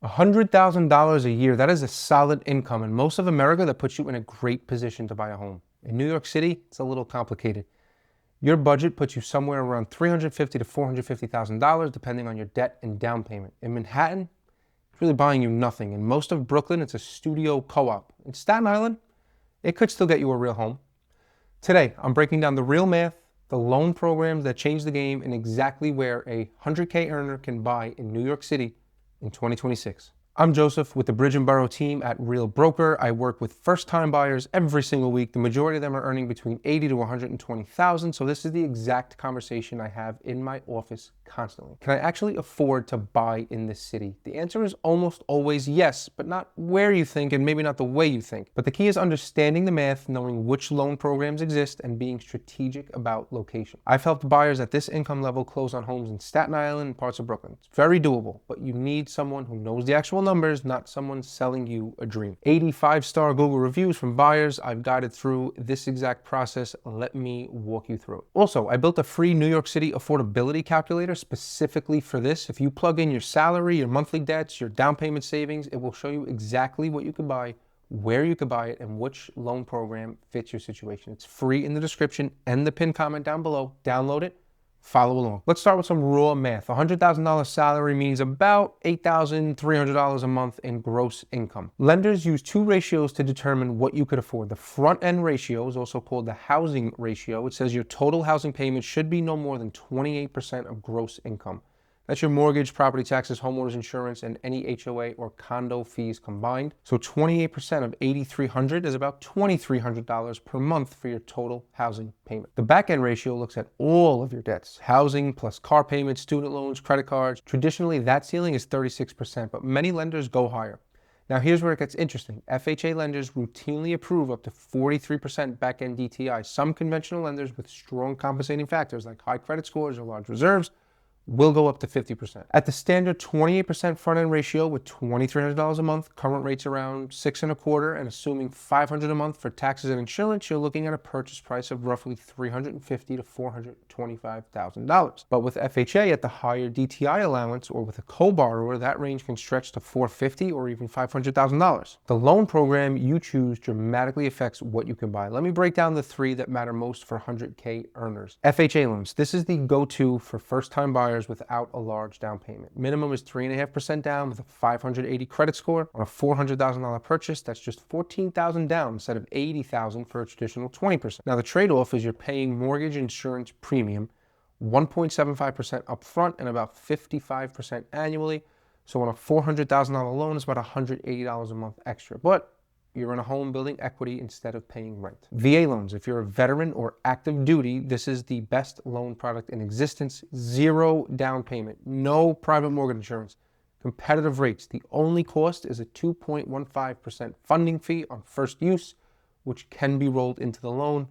$100,000 a year, that is a solid income in most of America that puts you in a great position to buy a home. In New York City, it's a little complicated. Your budget puts you somewhere around $350,000 to $450,000 depending on your debt and down payment. In Manhattan, it's really buying you nothing. In most of Brooklyn, it's a studio co-op. In Staten Island, it could still get you a real home. Today, I'm breaking down the real math, the loan programs that change the game, and exactly where a 100K earner can buy in New York City in 2026. I'm Joseph with the Bridge and Boro Team at Real Broker. I work with first-time buyers every single week. The majority of them are earning between $80,000 to $120,000. So this is the exact conversation I have in my office constantly. Can I actually afford to buy in this city? The answer is almost always yes, but not where you think and maybe not the way you think. But the key is understanding the math, knowing which loan programs exist, and being strategic about location. I've helped buyers at this income level close on homes in Staten Island and parts of Brooklyn. It's very doable, but you need someone who knows the actual numbers, not someone selling you a dream. 85-star Google reviews from buyers. I've guided through this exact process. Let me walk you through it. Also, I built a free New York City affordability calculator specifically for this. If you plug in your salary, your monthly debts, your down payment savings, it will show you exactly what you could buy, where you could buy it, and which loan program fits your situation. It's free in the description and the pinned comment down below. Download it. Follow along. Let's start with some raw math. A $100,000 salary means about $8,300 a month in gross income. Lenders use two ratios to determine what you could afford. The front end ratio is also called the housing ratio. It says your total housing payment should be no more than 28% of gross income. That's your mortgage, property taxes, homeowners insurance, and any HOA or condo fees combined. So 28% of $8,300 is about $2,300 per month for your total housing payment. The back end ratio looks at all of your debts, housing plus car payments, student loans, credit cards. Traditionally, that ceiling is 36%, but many lenders go higher. Now here's where it gets interesting. FHA lenders routinely approve up to 43% back-end DTI. Some conventional lenders with strong compensating factors like high credit scores or large reserves will go up to 50%. At the standard 28% front-end ratio with $2,300 a month, current rates around 6.25%, and assuming $500 a month for taxes and insurance, you're looking at a purchase price of roughly $350,000 to $425,000. But with FHA at the higher DTI allowance or with a co-borrower, that range can stretch to $450,000 or even $500,000. The loan program you choose dramatically affects what you can buy. Let me break down the three that matter most for 100K earners. FHA loans. This is the go-to for first-time buyers without a large down payment. Minimum is 3.5% down with a 580 credit score. On a $400,000 purchase, that's just $14,000 down instead of $80,000 for a traditional 20%. Now the trade-off is you're paying mortgage insurance premium, 1.75% upfront and about 55% annually. So on a $400,000 loan, it's about $180 a month extra. But you're in a home building equity instead of paying rent. VA loans. If you're a veteran or active duty, this is the best loan product in existence. Zero down payment, no private mortgage insurance, competitive rates. The only cost is a 2.15% funding fee on first use, which can be rolled into the loan.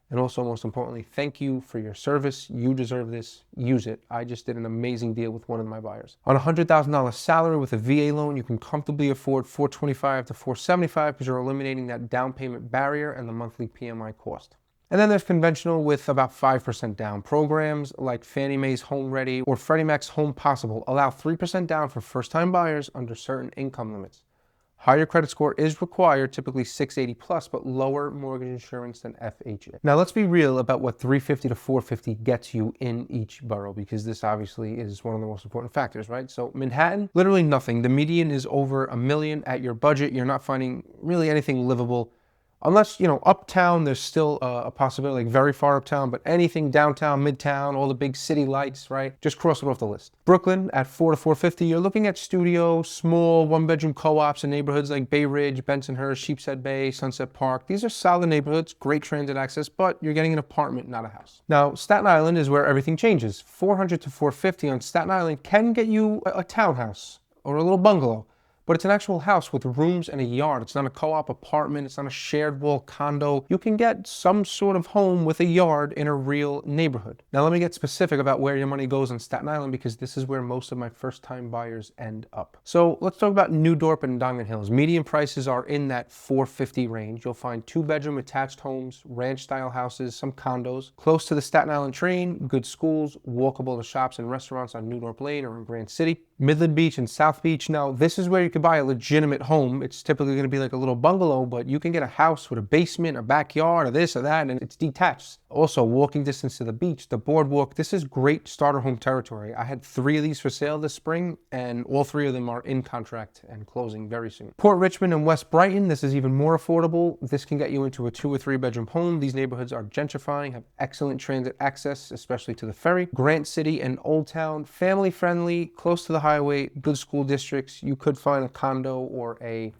And also, most importantly, thank you for your service. You deserve this. Use it. I just did an amazing deal with one of my buyers. On a $100,000 salary with a VA loan, you can comfortably afford $425,000 to $475,000 because you're eliminating that down payment barrier and the monthly PMI cost. And then there's conventional with about 5% down. Programs like Fannie Mae's Home Ready or Freddie Mac's Home Possible allow 3% down for first-time buyers under certain income limits. Higher credit score is required, typically 680 plus, but lower mortgage insurance than FHA. Now let's be real about what $350,000 to $450,000 gets you in each borough, because this obviously is one of the most important factors, right? So Manhattan, literally nothing. The median is over $1 million at your budget. You're not finding really anything livable. Unless, uptown, there's still a possibility, like very far uptown, but anything downtown, midtown, all the big city lights, right? Just cross it off the list. Brooklyn at $400,000 to $450,000, you're looking at studio, small, one-bedroom co-ops in neighborhoods like Bay Ridge, Bensonhurst, Sheepshead Bay, Sunset Park. These are solid neighborhoods, great transit access, but you're getting an apartment, not a house. Now, Staten Island is where everything changes. $400,000 to $450,000 on Staten Island can get you a townhouse or a little bungalow. But it's an actual house with rooms and a yard. It's not a co-op apartment. It's not a shared wall condo. You can get some sort of home with a yard in a real neighborhood. Now let me get specific about where your money goes on Staten Island, because this is where most of my first-time buyers end up. So let's talk about New Dorp and Diamond Hills. Median prices are in that $450 range. You'll find 2-bedroom attached homes, ranch-style houses, some condos, close to the Staten Island train, good schools, walkable to shops and restaurants on New Dorp Lane or in Grand City. Midland Beach and South Beach. Now, this is where you could buy a legitimate home. It's typically going to be like a little bungalow, but you can get a house with a basement, a backyard, or this or that, and it's detached. Also, walking distance to the beach, the boardwalk. This is great starter home territory. I had 3 of these for sale this spring, and all 3 of them are in contract and closing very soon. Port Richmond and West Brighton, this is even more affordable. This can get you into a 2 or 3 bedroom home. These neighborhoods are gentrifying, have excellent transit access, especially to the ferry. Grant City and Old Town, family friendly, close to the highway, good school districts. You could find a condo or a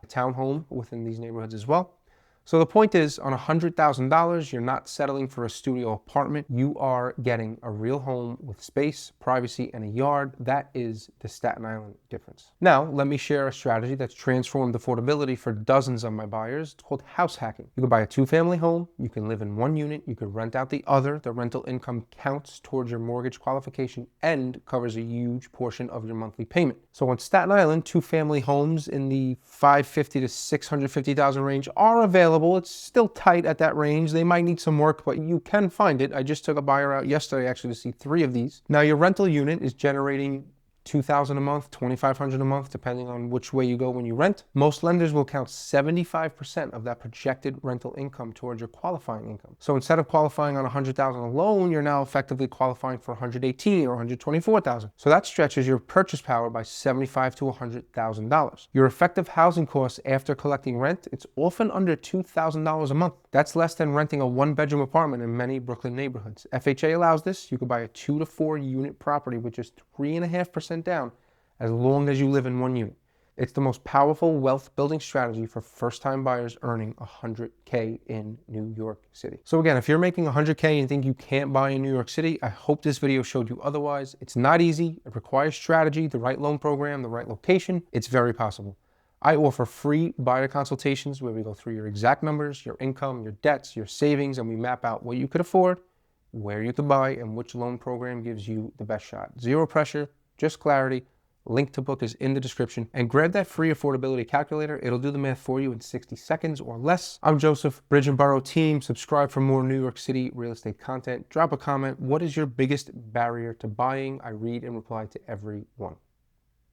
townhome within these neighborhoods as well. So the point is, on $100,000, you're not settling for a studio apartment. You are getting a real home with space, privacy, and a yard. That is the Staten Island difference. Now, let me share a strategy that's transformed affordability for dozens of my buyers. It's called house hacking. You can buy a 2-family home. You can live in 1 unit. You can rent out the other. The rental income counts towards your mortgage qualification and covers a huge portion of your monthly payment. So on Staten Island, 2-family homes in the $550,000 to $650,000 range are available. It's still tight at that range. They might need some work, but you can find it. I just took a buyer out yesterday actually to see 3 of these. Now your rental unit is generating $2,000 a month, $2,500 a month, depending on which way you go when you rent. Most lenders will count 75% of that projected rental income towards your qualifying income. So instead of qualifying on $100,000 alone, you're now effectively qualifying for $118,000 or $124,000. So that stretches your purchase power by $75,000 to $100,000. Your effective housing costs after collecting rent, it's often under $2,000 a month. That's less than renting a 1-bedroom apartment in many Brooklyn neighborhoods. FHA allows this. You could buy a 2 to 4 unit property with just 3.5% down as long as you live in 1 unit. It's the most powerful wealth building strategy for first-time buyers earning $100K in New York City. So again, if you're making $100K and think you can't buy in New York City, I hope this video showed you otherwise. It's not easy. It requires strategy, the right loan program, the right location. It's very possible. I offer free buyer consultations where we go through your exact numbers, your income, your debts, your savings, and we map out what you could afford, where you could buy, and which loan program gives you the best shot. Zero pressure, just clarity. Link to book is in the description. And grab that free affordability calculator. It'll do the math for you in 60 seconds or less. I'm Joseph, Bridge and Boro Team. Subscribe for more New York City real estate content. Drop a comment. What is your biggest barrier to buying? I read and reply to every one.